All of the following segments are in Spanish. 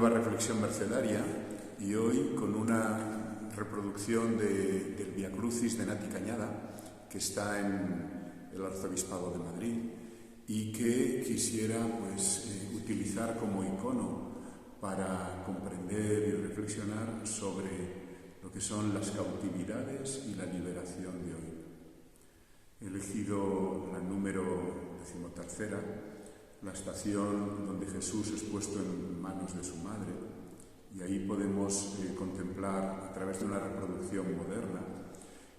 nueva reflexión mercedaria y hoy con una reproducción del Via Crucis de Nati Cañada, que está en el Arzobispado de Madrid y que quisiera utilizar como icono para comprender y reflexionar sobre lo que son las cautividades y la liberación de hoy. He elegido la número 13ª, la estación donde Jesús es puesto en manos de su madre, y ahí podemos contemplar a través de una reproducción moderna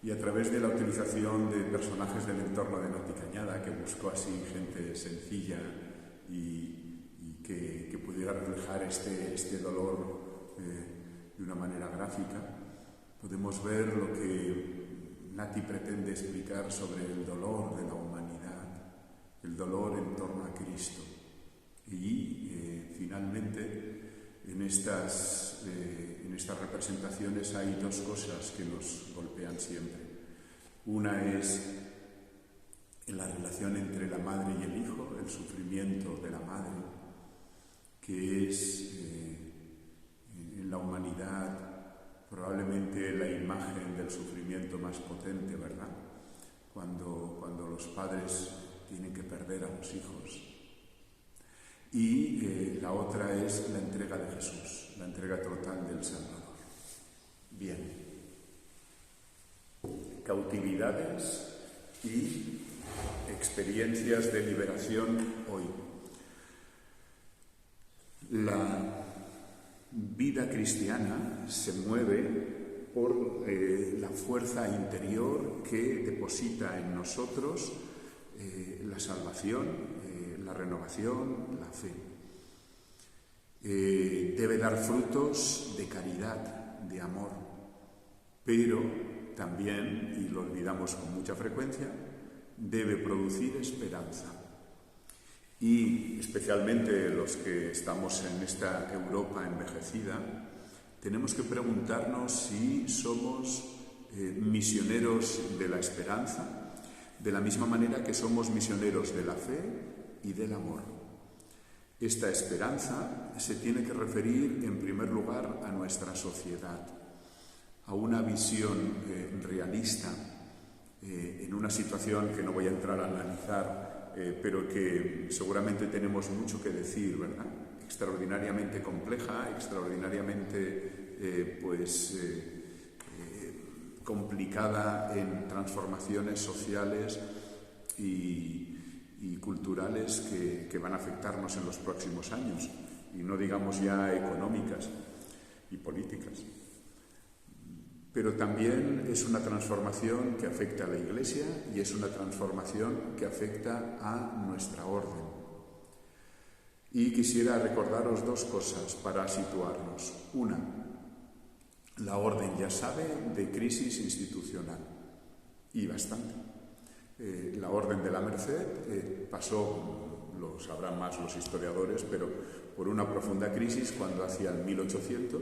y a través de la utilización de personajes del entorno de Nati Cañada, que buscó así gente sencilla y que pudiera reflejar este dolor de una manera gráfica, podemos ver lo que Nati pretende explicar sobre el dolor de la humanidad, el dolor en torno a Cristo. Y finalmente, en estas representaciones hay dos cosas que nos golpean siempre. Una es en la relación entre la madre y el hijo, el sufrimiento de la madre, que es en la humanidad probablemente la imagen del sufrimiento más potente, ¿verdad? Cuando los padres tienen que perder a los hijos. Y la otra es la entrega de Jesús, la entrega total del Salvador. Bien. Cautividades y experiencias de liberación hoy. La vida cristiana se mueve por la fuerza interior que deposita en nosotros la salvación, la renovación, la fe. Debe dar frutos de caridad, de amor, pero también, y lo olvidamos con mucha frecuencia, debe producir esperanza. Y especialmente los que estamos en esta Europa envejecida, tenemos que preguntarnos si somos misioneros de la esperanza, de la misma manera que somos misioneros de la fe y del amor. Esta esperanza se tiene que referir en primer lugar a nuestra sociedad, a una visión realista en una situación que no voy a entrar a analizar, pero que seguramente tenemos mucho que decir, ¿verdad? Extraordinariamente compleja, extraordinariamente complicada en transformaciones sociales y culturales que van a afectarnos en los próximos años, y no digamos ya económicas y políticas. Pero también es una transformación que afecta a la Iglesia y es una transformación que afecta a nuestra orden. Y quisiera recordaros dos cosas para situarnos. Una, la orden ya sabe de crisis institucional, y bastante. La Orden de la Merced pasó, lo sabrán más los historiadores, pero por una profunda crisis cuando hacia el 1800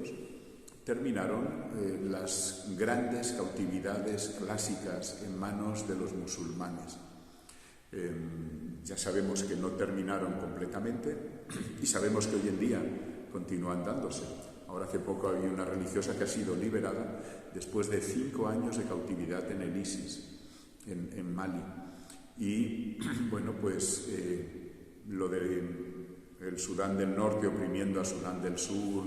terminaron las grandes cautividades clásicas en manos de los musulmanes. Ya sabemos que no terminaron completamente y sabemos que hoy en día continúan dándose. Ahora hace poco había una religiosa que ha sido liberada después de 5 años de cautividad en el ISIS, en Mali. Y bueno, lo del Sudán del Norte oprimiendo a Sudán del Sur,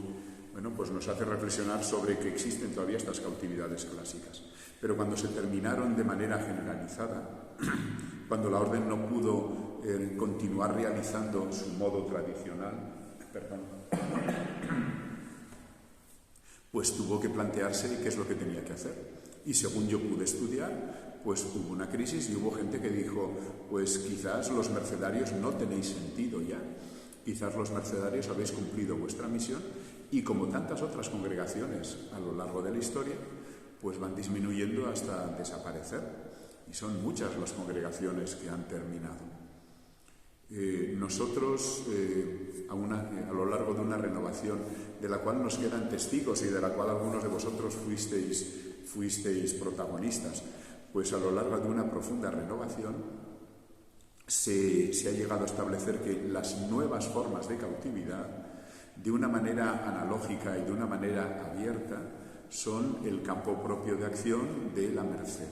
bueno, pues nos hace reflexionar sobre que existen todavía estas cautividades clásicas. Pero cuando se terminaron de manera generalizada, cuando la orden no pudo continuar realizando su modo tradicional, pues tuvo que plantearse qué es lo que tenía que hacer. Y según yo pude estudiar, pues hubo una crisis y hubo gente que dijo, pues quizás los mercedarios no tenéis sentido ya. Quizás los mercedarios habéis cumplido vuestra misión y, como tantas otras congregaciones a lo largo de la historia, pues van disminuyendo hasta desaparecer. Y son muchas las congregaciones que han terminado. Nosotros, a lo largo de una renovación, de la cual nos quedan testigos y de la cual algunos de vosotros fuisteis protagonistas, pues a lo largo de una profunda renovación se ha llegado a establecer que las nuevas formas de cautividad de una manera analógica y de una manera abierta, son el campo propio de acción de la merced.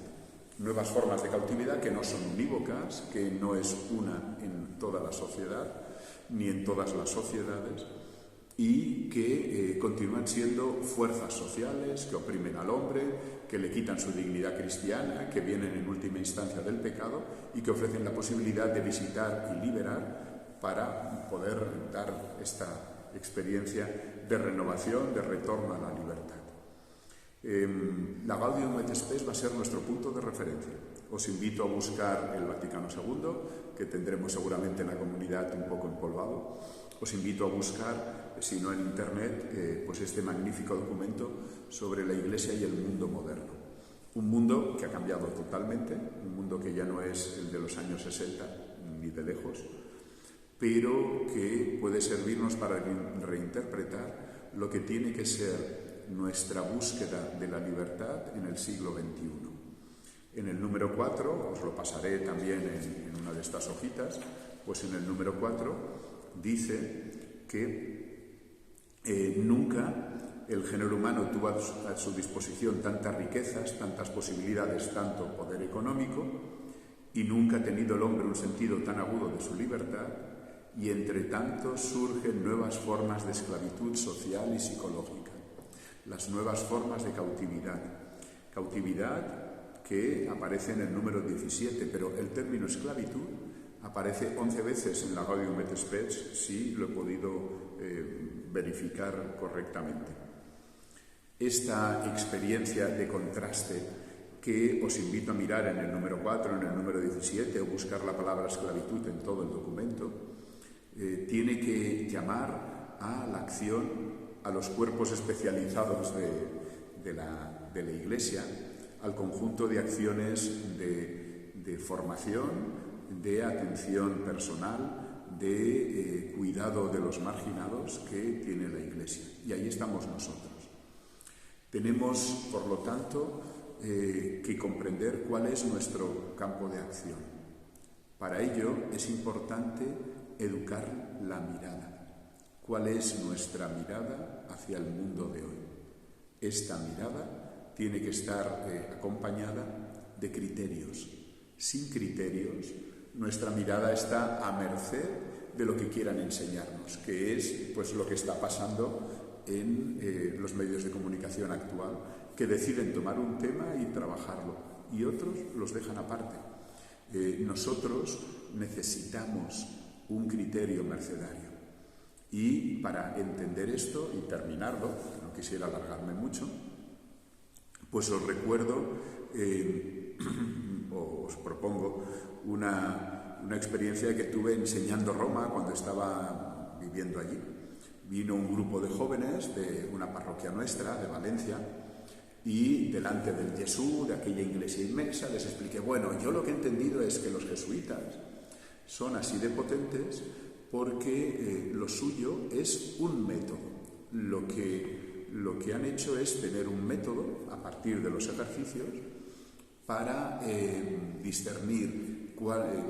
Nuevas formas de cautividad que no son unívocas, que no es una en toda la sociedad, ni en todas las sociedades, y que continúan siendo fuerzas sociales que oprimen al hombre, que le quitan su dignidad cristiana, que vienen en última instancia del pecado y que ofrecen la posibilidad de visitar y liberar para poder dar esta experiencia de renovación, de retorno a la libertad. La Gaudium et Spes va a ser nuestro punto de referencia. Os invito a buscar el Vaticano II, que tendremos seguramente en la comunidad un poco empolvado. Os invito a buscar, si no en Internet, pues este magnífico documento sobre la Iglesia y el mundo moderno. Un mundo que ha cambiado totalmente, un mundo que ya no es el de los años 60, ni de lejos, pero que puede servirnos para reinterpretar lo que tiene que ser nuestra búsqueda de la libertad en el siglo XXI. En el número 4, os lo pasaré también en una de estas hojitas, pues en el número 4 dice que nunca el género humano tuvo a su disposición tantas riquezas, tantas posibilidades, tanto poder económico, y nunca ha tenido el hombre un sentido tan agudo de su libertad, y entre tanto surgen nuevas formas de esclavitud social y psicológica, las nuevas formas de cautividad. Cautividad que aparece en el número 17, pero el término esclavitud aparece 11 veces en la Gaudium et Spes, si lo he podido verificar correctamente. Esta experiencia de contraste que os invito a mirar en el número 4, en el número 17, o buscar la palabra esclavitud en todo el documento, tiene que llamar a la acción a los cuerpos especializados de la Iglesia, al conjunto de acciones de formación, de atención personal, de cuidado de los marginados que tiene la Iglesia. Y ahí estamos nosotros. Tenemos, por lo tanto, que comprender cuál es nuestro campo de acción. Para ello es importante educar la mirada. ¿Cuál es nuestra mirada hacia el mundo de hoy? Esta mirada tiene que estar acompañada de criterios. Sin criterios, nuestra mirada está a merced de lo que quieran enseñarnos, que es pues lo que está pasando en los medios de comunicación actual, que deciden tomar un tema y trabajarlo, y otros los dejan aparte. Nosotros necesitamos un criterio mercedario. Y para entender esto y terminarlo, no quisiera alargarme mucho, pues os recuerdo o os propongo una experiencia que tuve enseñando Roma cuando estaba viviendo allí. Vino un grupo de jóvenes de una parroquia nuestra, de Valencia, y delante del Jesús, de aquella iglesia inmensa, les expliqué, bueno, yo lo que he entendido es que los jesuitas son así de potentes porque lo suyo es un método. Lo que han hecho es tener un método a partir de los ejercicios para discernir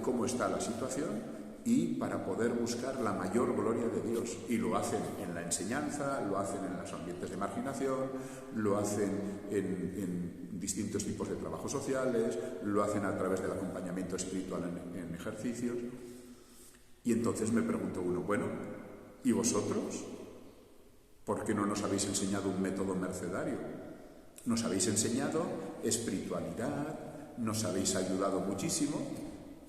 cómo está la situación y para poder buscar la mayor gloria de Dios. Y lo hacen en la enseñanza, lo hacen en los ambientes de marginación, lo hacen en distintos tipos de trabajos sociales, lo hacen a través del acompañamiento espiritual en ejercicios. Y entonces me preguntó uno, bueno, ¿y vosotros? ¿Por qué no nos habéis enseñado un método mercedario? Nos habéis enseñado espiritualidad, nos habéis ayudado muchísimo.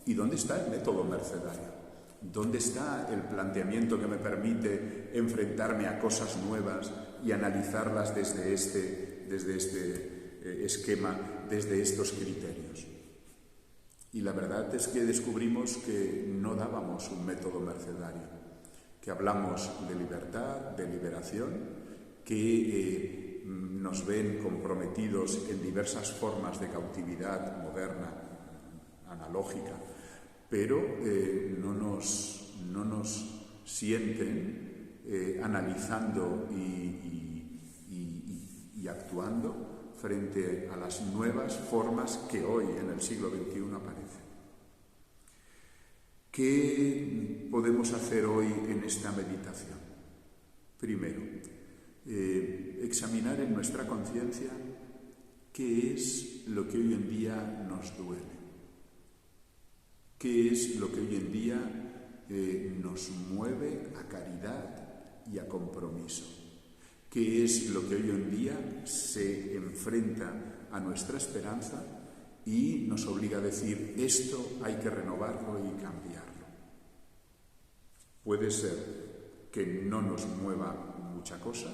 ¿Y dónde está el método mercedario? ¿Dónde está el planteamiento que me permite enfrentarme a cosas nuevas y analizarlas desde este esquema, desde estos criterios? Y la verdad es que descubrimos que no dábamos un método mercedario, que hablamos de libertad, de liberación, que nos ven comprometidos en diversas formas de cautividad moderna, analógica, pero no nos sienten analizando y actuando frente a las nuevas formas que hoy en el siglo XXI aparecen. ¿Qué podemos hacer hoy en esta meditación? Primero, examinar en nuestra conciencia qué es lo que hoy en día nos duele, qué es lo que hoy en día nos mueve a caridad y a compromiso, qué es lo que hoy en día se enfrenta a nuestra esperanza y nos obliga a decir: esto hay que renovarlo y cambiarlo. Puede ser que no nos mueva mucha cosa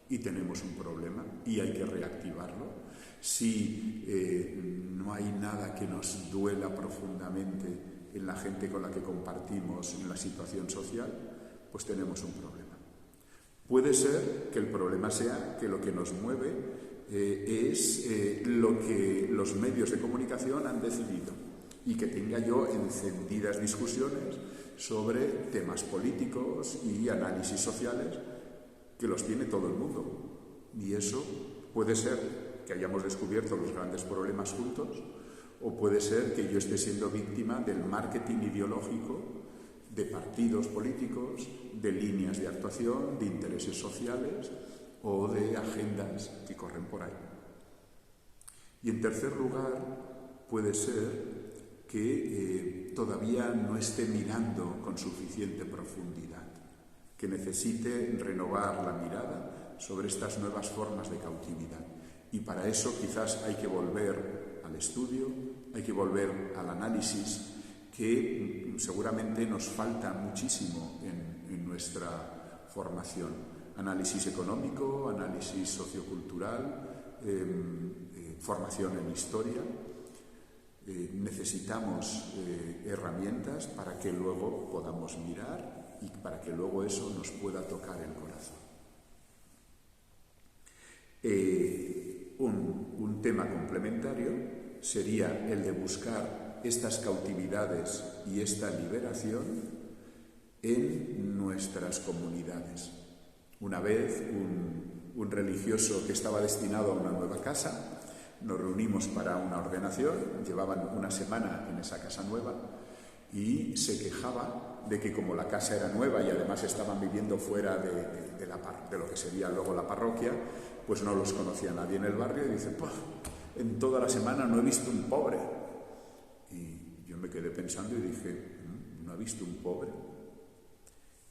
y tenemos un problema y hay que reactivarlo. Si no hay nada que nos duela profundamente en la gente con la que compartimos, en la situación social, pues tenemos un problema. Puede ser que el problema sea que lo que nos mueve es lo que los medios de comunicación han decidido y que tenga yo encendidas discusiones sobre temas políticos y análisis sociales que los tiene todo el mundo. Y eso puede ser que hayamos descubierto los grandes problemas juntos, o puede ser que yo esté siendo víctima del marketing ideológico de partidos políticos, de líneas de actuación, de intereses sociales o de agendas que corren por ahí. Y en tercer lugar, puede ser que todavía no esté mirando con suficiente profundidad, que necesite renovar la mirada sobre estas nuevas formas de cautividad. Y para eso quizás hay que volver al estudio, hay que volver al análisis, que seguramente nos falta muchísimo en nuestra formación. Análisis económico, análisis sociocultural, formación en historia. Necesitamos herramientas para que luego podamos mirar y para que luego eso nos pueda tocar el corazón. Un tema complementario sería el de buscar estas cautividades y esta liberación en nuestras comunidades. Una vez un religioso que estaba destinado a una nueva casa, nos reunimos para una ordenación, llevaban una semana en esa casa nueva y se quejaba de que como la casa era nueva y además estaban viviendo fuera de lo que sería luego la parroquia, pues no los conocía nadie en el barrio y dice: pues en toda la semana no he visto un pobre. Y yo me quedé pensando y dije: ¿no ha visto un pobre?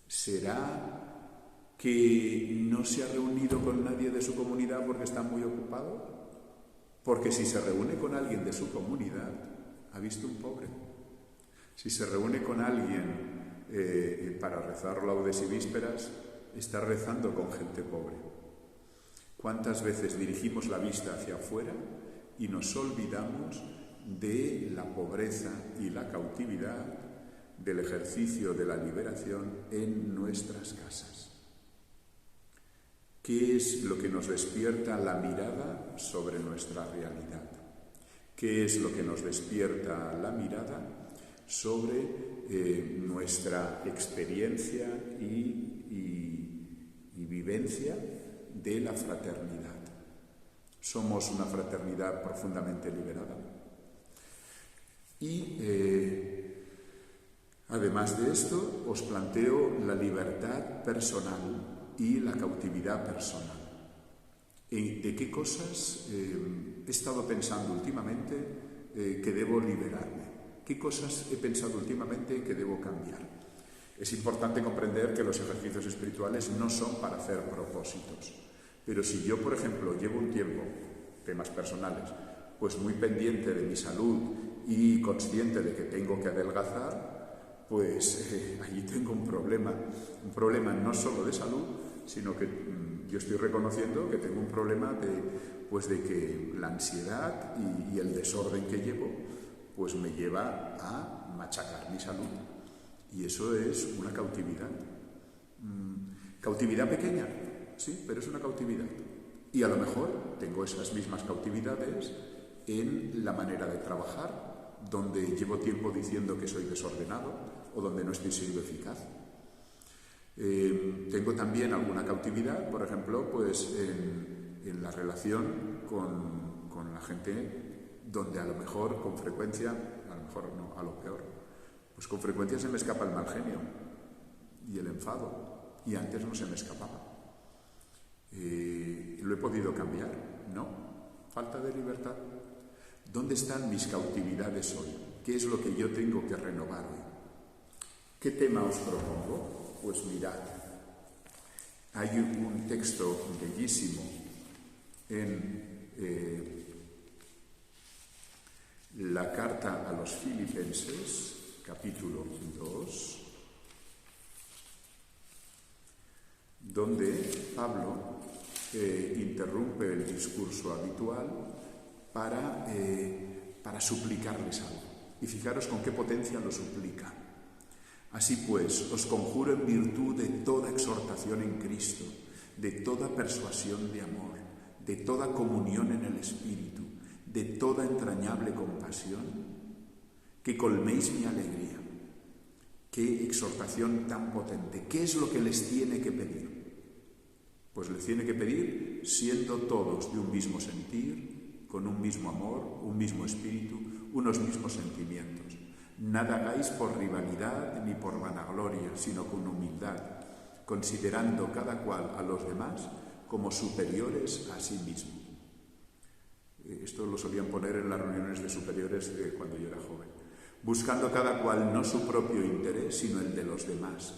¿Será que no se ha reunido con nadie de su comunidad porque está muy ocupado? Porque si se reúne con alguien de su comunidad, ha visto un pobre. Si se reúne con alguien para rezar laudes y vísperas, está rezando con gente pobre. ¿Cuántas veces dirigimos la vista hacia afuera y nos olvidamos de la pobreza y la cautividad, del ejercicio de la liberación en nuestras casas? ¿Qué es lo que nos despierta la mirada sobre nuestra realidad? ¿Qué es lo que nos despierta la mirada sobre nuestra experiencia y vivencia de la fraternidad? Somos una fraternidad profundamente liberada. Y además de esto, os planteo la libertad personal y la cautividad personal. ¿De qué cosas he estado pensando últimamente que debo liberarme? ¿Qué cosas he pensado últimamente que debo cambiar? Es importante comprender que los ejercicios espirituales no son para hacer propósitos. Pero si yo, por ejemplo, llevo un tiempo, temas personales, pues muy pendiente de mi salud y consciente de que tengo que adelgazar, pues allí tengo un problema no solo de salud, sino que yo estoy reconociendo que tengo un problema de que la ansiedad y el desorden que llevo pues me lleva a machacar mi salud. Y eso es una cautividad. Cautividad pequeña, sí, pero es una cautividad. Y a lo mejor tengo esas mismas cautividades en la manera de trabajar, donde llevo tiempo diciendo que soy desordenado o donde no estoy siendo eficaz. Tengo también alguna cautividad, por ejemplo, pues en la relación con la gente, donde a lo mejor con frecuencia, a lo mejor no, a lo peor, con frecuencia se me escapa el mal genio y el enfado, y antes no se me escapaba. he podido cambiar? No. Falta de libertad. ¿Dónde están mis cautividades hoy? ¿Qué es lo que yo tengo que renovar hoy? ¿Qué tema os propongo? Pues mirad, hay un texto bellísimo en la carta a los Filipenses, capítulo 2, donde Pablo interrumpe el discurso habitual para suplicarles algo. Y fijaros con qué potencia lo suplica. Así pues, os conjuro en virtud de toda exhortación en Cristo, de toda persuasión de amor, de toda comunión en el Espíritu, de toda entrañable compasión, que colméis mi alegría. Qué exhortación tan potente. ¿Qué es lo que les tiene que pedir? Pues les tiene que pedir siendo todos de un mismo sentir, con un mismo amor, un mismo espíritu, unos mismos sentimientos. Nada hagáis por rivalidad ni por vanagloria, sino con humildad, considerando cada cual a los demás como superiores a sí mismo. Esto lo solían poner en las reuniones de superiores cuando yo era joven. Buscando cada cual no su propio interés, sino el de los demás.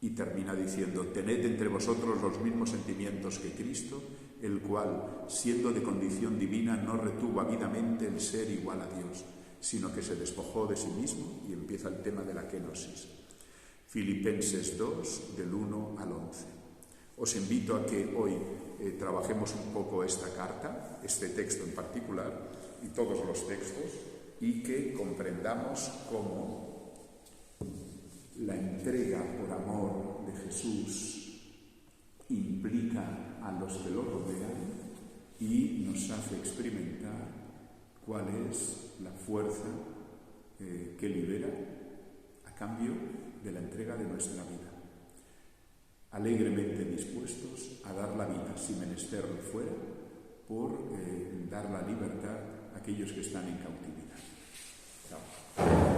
Y termina diciendo, tened entre vosotros los mismos sentimientos que Cristo, el cual, siendo de condición divina, no retuvo avidamente el ser igual a Dios, sino que se despojó de sí mismo, y empieza el tema de la kenosis. Filipenses 2, del 1 al 11. Os invito a que hoy trabajemos un poco esta carta, este texto en particular, y todos los textos, y que comprendamos cómo la entrega por amor de Jesús implica a los que lo rodean y nos hace experimentar cuál es la fuerza que libera a cambio de la entrega de nuestra vida. Alegremente dispuestos a dar la vida, si menester lo fuera, por dar la libertad a aquellos que están en cautividad. Chao.